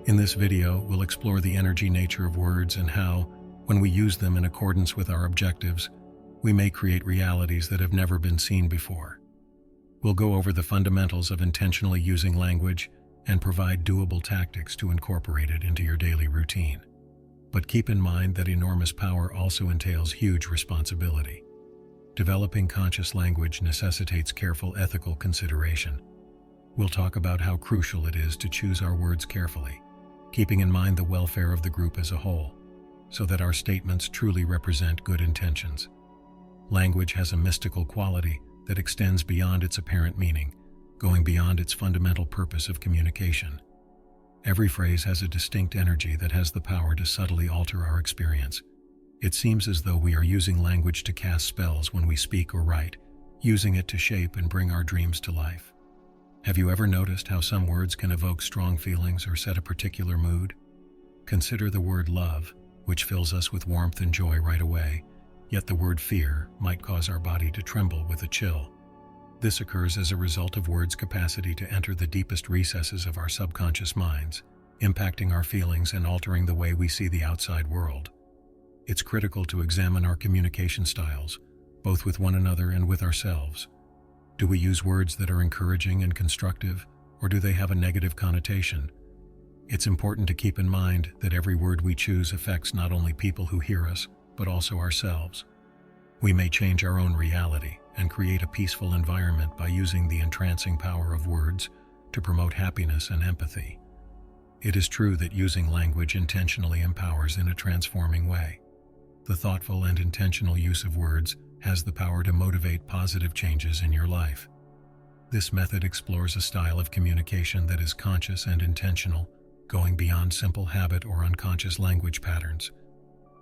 In this video, we'll explore the energy nature of words and how, when we use them in accordance with our objectives, we may create realities that have never been seen before. We'll go over the fundamentals of intentionally using language and provide doable tactics to incorporate it into your daily routine. But keep in mind that enormous power also entails huge responsibility. Developing conscious language necessitates careful ethical consideration. We'll talk about how crucial it is to choose our words carefully, keeping in mind the welfare of the group as a whole, so that our statements truly represent good intentions. Language has a mystical quality that extends beyond its apparent meaning, going beyond its fundamental purpose of communication. Every phrase has a distinct energy that has the power to subtly alter our experience. It seems as though we are using language to cast spells when we speak or write, using it to shape and bring our dreams to life. Have you ever noticed how some words can evoke strong feelings or set a particular mood? Consider the word love, which fills us with warmth and joy right away, yet the word fear might cause our body to tremble with a chill. This occurs as a result of words' capacity to enter the deepest recesses of our subconscious minds, impacting our feelings and altering the way we see the outside world. It's critical to examine our communication styles, both with one another and with ourselves. Do we use words that are encouraging and constructive, or do they have a negative connotation? It's important to keep in mind that every word we choose affects not only people who hear us, but also ourselves. We may change our own reality and create a peaceful environment by using the entrancing power of words to promote happiness and empathy. It is true that using language intentionally empowers in a transforming way. The thoughtful and intentional use of words has the power to motivate positive changes in your life. This method explores a style of communication that is conscious and intentional, going beyond simple habit or unconscious language patterns.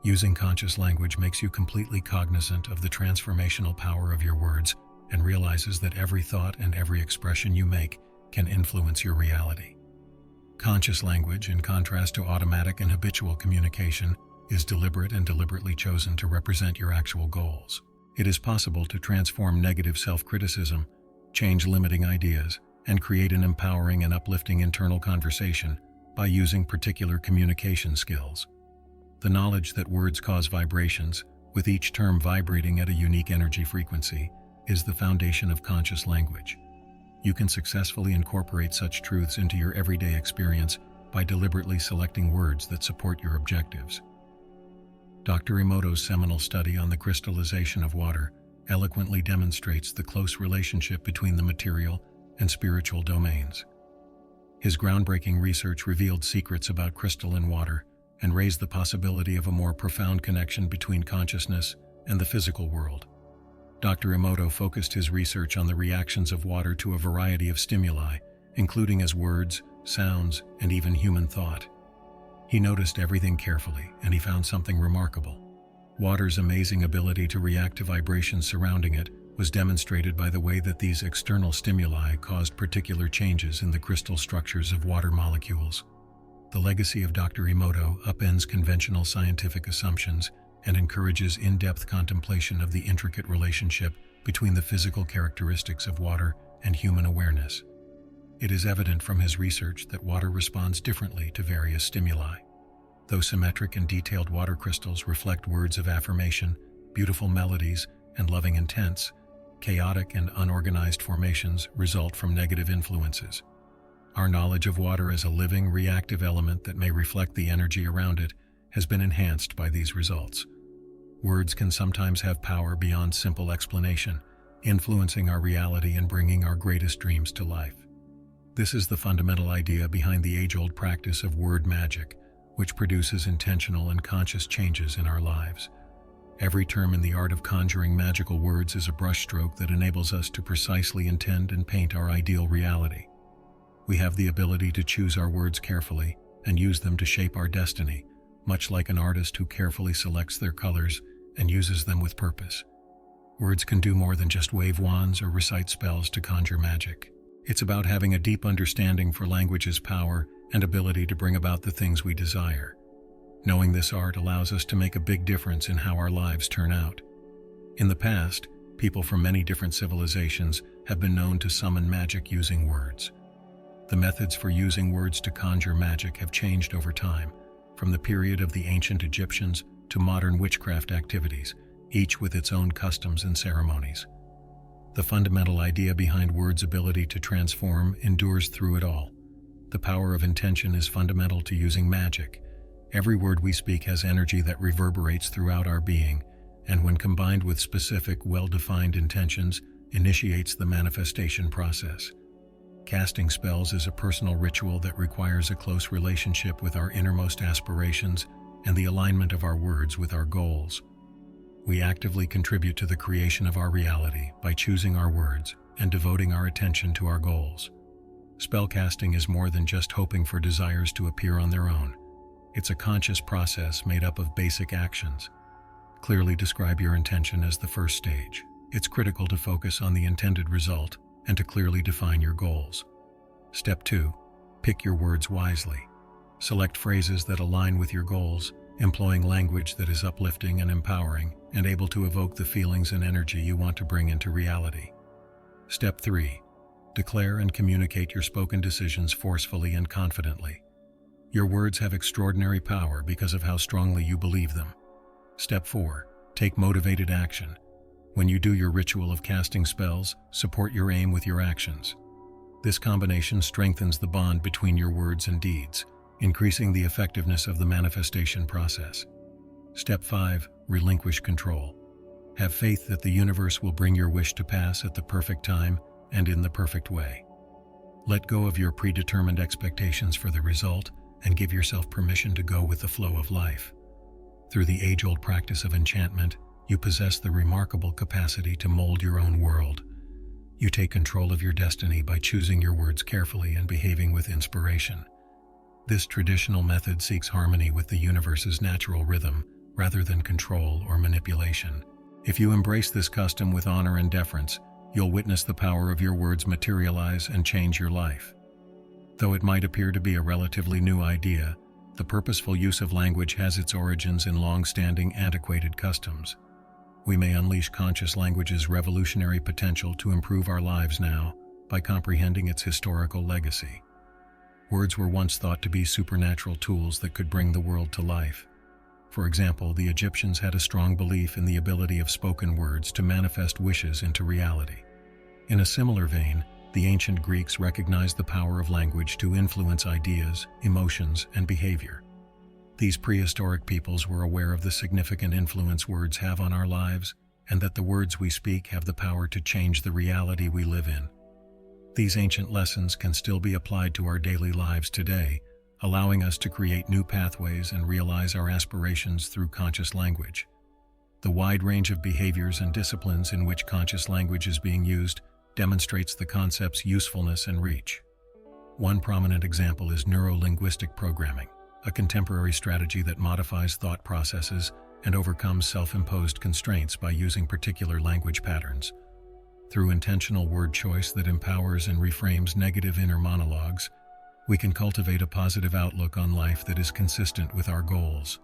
Using conscious language makes you completely cognizant of the transformational power of your words and realizes that every thought and every expression you make can influence your reality. Conscious language, in contrast to automatic and habitual communication, is deliberate and deliberately chosen to represent your actual goals. It is possible to transform negative self-criticism, change limiting ideas, and create an empowering and uplifting internal conversation by using particular communication skills. The knowledge that words cause vibrations, with each term vibrating at a unique energy frequency, is the foundation of conscious language. You can successfully incorporate such truths into your everyday experience by deliberately selecting words that support your objectives. Dr. Emoto's seminal study on the crystallization of water eloquently demonstrates the close relationship between the material and spiritual domains. His groundbreaking research revealed secrets about crystalline water and raised the possibility of a more profound connection between consciousness and the physical world. Dr. Emoto focused his research on the reactions of water to a variety of stimuli, including as words, sounds, and even human thought. He noticed everything carefully, and he found something remarkable. Water's amazing ability to react to vibrations surrounding it was demonstrated by the way that these external stimuli caused particular changes in the crystal structures of water molecules. The legacy of Dr. Emoto upends conventional scientific assumptions and encourages in-depth contemplation of the intricate relationship between the physical characteristics of water and human awareness. It is evident from his research that water responds differently to various stimuli. Though symmetric and detailed water crystals reflect words of affirmation, beautiful melodies, and loving intents, chaotic and unorganized formations result from negative influences. Our knowledge of water as a living, reactive element that may reflect the energy around it has been enhanced by these results. Words can sometimes have power beyond simple explanation, influencing our reality and bringing our greatest dreams to life. This is the fundamental idea behind the age-old practice of word magic, which produces intentional and conscious changes in our lives. Every term in the art of conjuring magical words is a brushstroke that enables us to precisely intend and paint our ideal reality. We have the ability to choose our words carefully and use them to shape our destiny, much like an artist who carefully selects their colors and uses them with purpose. Words can do more than just wave wands or recite spells to conjure magic. It's about having a deep understanding for language's power and ability to bring about the things we desire. Knowing this art allows us to make a big difference in how our lives turn out. In the past, people from many different civilizations have been known to summon magic using words. The methods for using words to conjure magic have changed over time, from the period of the ancient Egyptians to modern witchcraft activities, each with its own customs and ceremonies. The fundamental idea behind words' ability to transform endures through it all. The power of intention is fundamental to using magic. Every word we speak has energy that reverberates throughout our being, and when combined with specific, well-defined intentions, initiates the manifestation process. Casting spells is a personal ritual that requires a close relationship with our innermost aspirations and the alignment of our words with our goals. We actively contribute to the creation of our reality by choosing our words and devoting our attention to our goals. Spellcasting is more than just hoping for desires to appear on their own. It's a conscious process made up of basic actions. Clearly describe your intention as the first stage. It's critical to focus on the intended result and to clearly define your goals. Step 2. Pick your words wisely. Select phrases that align with your goals, employing language that is uplifting and empowering and able to evoke the feelings and energy you want to bring into reality. Step 3. Declare and communicate your spoken decisions forcefully and confidently. Your words have extraordinary power because of how strongly you believe them. Step 4. Take motivated action. When you do your ritual of casting spells, support your aim with your actions. This combination strengthens the bond between your words and deeds, increasing the effectiveness of the manifestation process. Step 5. Relinquish control. Have faith that the universe will bring your wish to pass at the perfect time and in the perfect way. Let go of your predetermined expectations for the result and give yourself permission to go with the flow of life. Through the age-old practice of enchantment, you possess the remarkable capacity to mold your own world. You take control of your destiny by choosing your words carefully and behaving with inspiration. This traditional method seeks harmony with the universe's natural rhythm, rather than control or manipulation. If you embrace this custom with honor and deference, you'll witness the power of your words materialize and change your life. Though it might appear to be a relatively new idea, the purposeful use of language has its origins in long-standing antiquated customs. We may unleash conscious language's revolutionary potential to improve our lives now by comprehending its historical legacy. Words were once thought to be supernatural tools that could bring the world to life. For example, the Egyptians had a strong belief in the ability of spoken words to manifest wishes into reality. In a similar vein, the ancient Greeks recognized the power of language to influence ideas, emotions, and behavior. These prehistoric peoples were aware of the significant influence words have on our lives, and that the words we speak have the power to change the reality we live in. These ancient lessons can still be applied to our daily lives today, allowing us to create new pathways and realize our aspirations through conscious language. The wide range of behaviors and disciplines in which conscious language is being used demonstrates the concept's usefulness and reach. One prominent example is neuro-linguistic programming, a contemporary strategy that modifies thought processes and overcomes self-imposed constraints by using particular language patterns. Through intentional word choice that empowers and reframes negative inner monologues, we can cultivate a positive outlook on life that is consistent with our goals.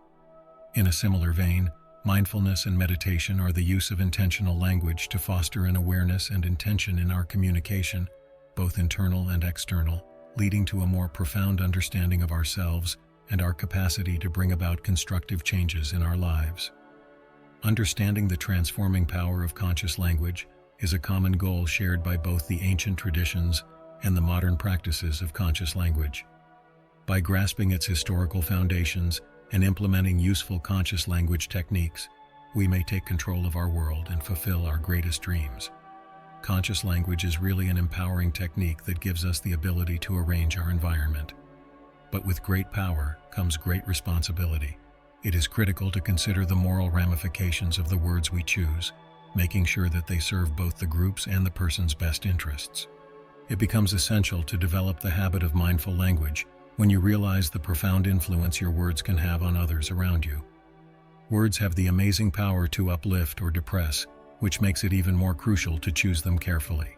In a similar vein, mindfulness and meditation are the use of intentional language to foster an awareness and intention in our communication, both internal and external, leading to a more profound understanding of ourselves and our capacity to bring about constructive changes in our lives. Understanding the transforming power of conscious language is a common goal shared by both the ancient traditions and the modern practices of conscious language. By grasping its historical foundations and implementing useful conscious language techniques, we may take control of our world and fulfill our greatest dreams. Conscious language is really an empowering technique that gives us the ability to arrange our environment. But with great power comes great responsibility. It is critical to consider the moral ramifications of the words we choose, making sure that they serve both the group's and the person's best interests. It becomes essential to develop the habit of mindful language when you realize the profound influence your words can have on others around you. Words have the amazing power to uplift or depress, which makes it even more crucial to choose them carefully.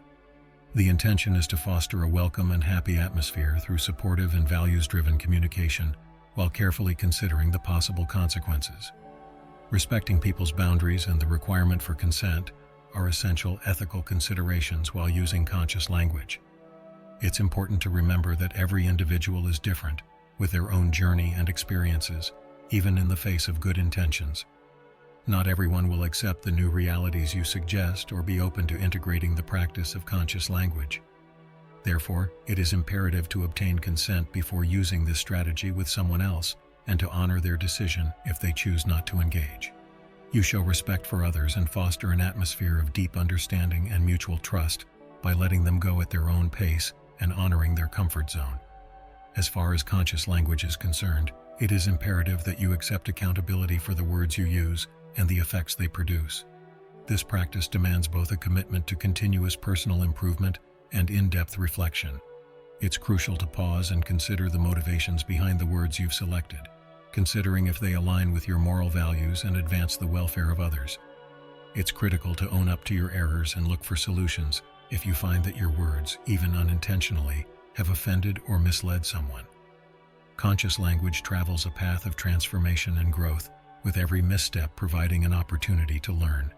The intention is to foster a welcome and happy atmosphere through supportive and values-driven communication, while carefully considering the possible consequences. Respecting people's boundaries and the requirement for consent are essential ethical considerations while using conscious language. It's important to remember that every individual is different, with their own journey and experiences, even in the face of good intentions. Not everyone will accept the new realities you suggest or be open to integrating the practice of conscious language. Therefore, it is imperative to obtain consent before using this strategy with someone else and to honor their decision if they choose not to engage. You show respect for others and foster an atmosphere of deep understanding and mutual trust by letting them go at their own pace and honoring their comfort zone. As far as conscious language is concerned, it is imperative that you accept accountability for the words you use and the effects they produce. This practice demands both a commitment to continuous personal improvement and in-depth reflection. It's crucial to pause and consider the motivations behind the words you've selected, considering if they align with your moral values and advance the welfare of others. It's critical to own up to your errors and look for solutions if you find that your words, even unintentionally, have offended or misled someone. Conscious language travels a path of transformation and growth, with every misstep providing an opportunity to learn.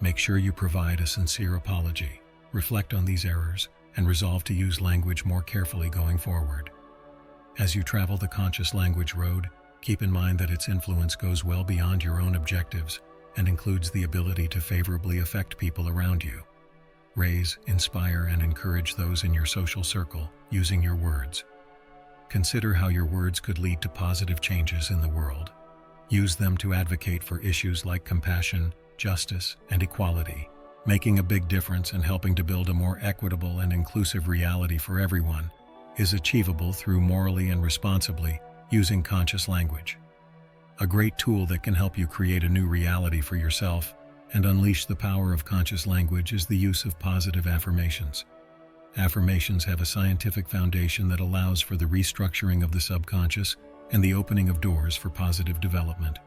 Make sure you provide a sincere apology, reflect on these errors, and resolve to use language more carefully going forward. As you travel the conscious language road, keep in mind that its influence goes well beyond your own objectives and includes the ability to favorably affect people around you. Raise, inspire, and encourage those in your social circle using your words. Consider how your words could lead to positive changes in the world. Use them to advocate for issues like compassion, justice, and equality, making a big difference and helping to build a more equitable and inclusive reality for everyone is achievable through morally and responsibly using conscious language. A great tool that can help you create a new reality for yourself and unleash the power of conscious language is the use of positive affirmations. Affirmations have a scientific foundation that allows for the restructuring of the subconscious and the opening of doors for positive development.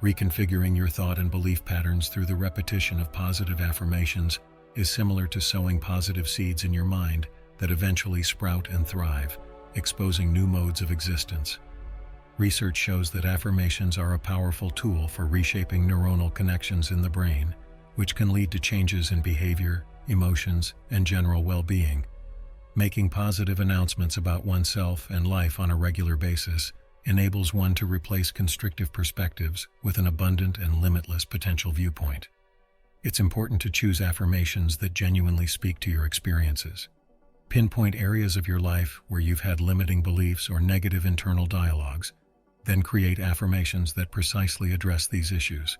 Reconfiguring your thought and belief patterns through the repetition of positive affirmations is similar to sowing positive seeds in your mind that eventually sprout and thrive, exposing new modes of existence. Research shows that affirmations are a powerful tool for reshaping neuronal connections in the brain, which can lead to changes in behavior, emotions, and general well-being. Making positive announcements about oneself and life on a regular basis enables one to replace constrictive perspectives with an abundant and limitless potential viewpoint. It's important to choose affirmations that genuinely speak to your experiences. Pinpoint areas of your life where you've had limiting beliefs or negative internal dialogues, then create affirmations that precisely address these issues.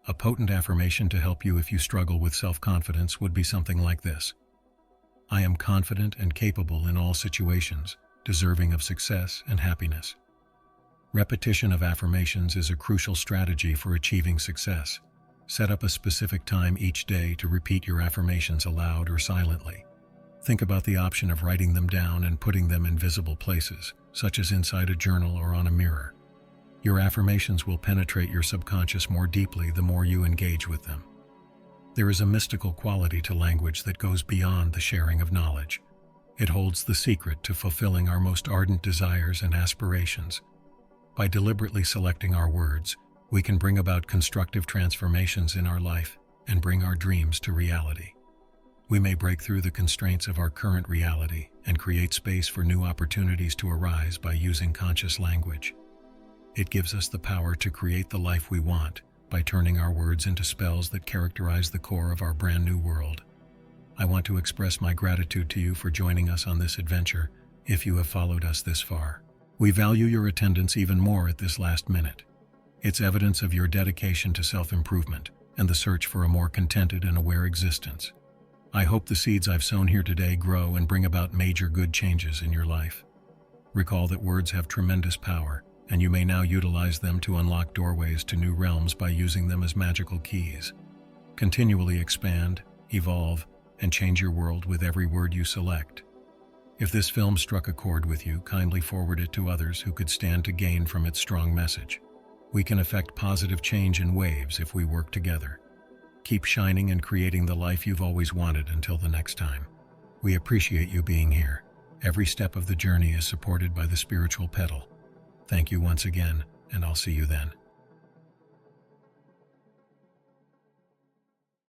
A potent affirmation to help you if you struggle with self-confidence would be something like this: I am confident and capable in all situations, deserving of success and happiness. Repetition of affirmations is a crucial strategy for achieving success. Set up a specific time each day to repeat your affirmations aloud or silently. Think about the option of writing them down and putting them in visible places, such as inside a journal or on a mirror. Your affirmations will penetrate your subconscious more deeply the more you engage with them. There is a mystical quality to language that goes beyond the sharing of knowledge. It holds the secret to fulfilling our most ardent desires and aspirations. By deliberately selecting our words, we can bring about constructive transformations in our life and bring our dreams to reality. We may break through the constraints of our current reality and create space for new opportunities to arise by using conscious language. It gives us the power to create the life we want by turning our words into spells that characterize the core of our brand new world. I want to express my gratitude to you for joining us on this adventure if you have followed us this far. We value your attendance even more at this last minute. It's evidence of your dedication to self-improvement and the search for a more contented and aware existence. I hope the seeds I've sown here today grow and bring about major good changes in your life. Recall that words have tremendous power, and you may now utilize them to unlock doorways to new realms by using them as magical keys. Continually expand, evolve, and change your world with every word you select. If this film struck a chord with you, kindly forward it to others who could stand to gain from its strong message. We can effect positive change in waves if we work together. Keep shining and creating the life you've always wanted until the next time. We appreciate you being here. Every step of the journey is supported by the spiritual pedal. Thank you once again, and I'll see you then.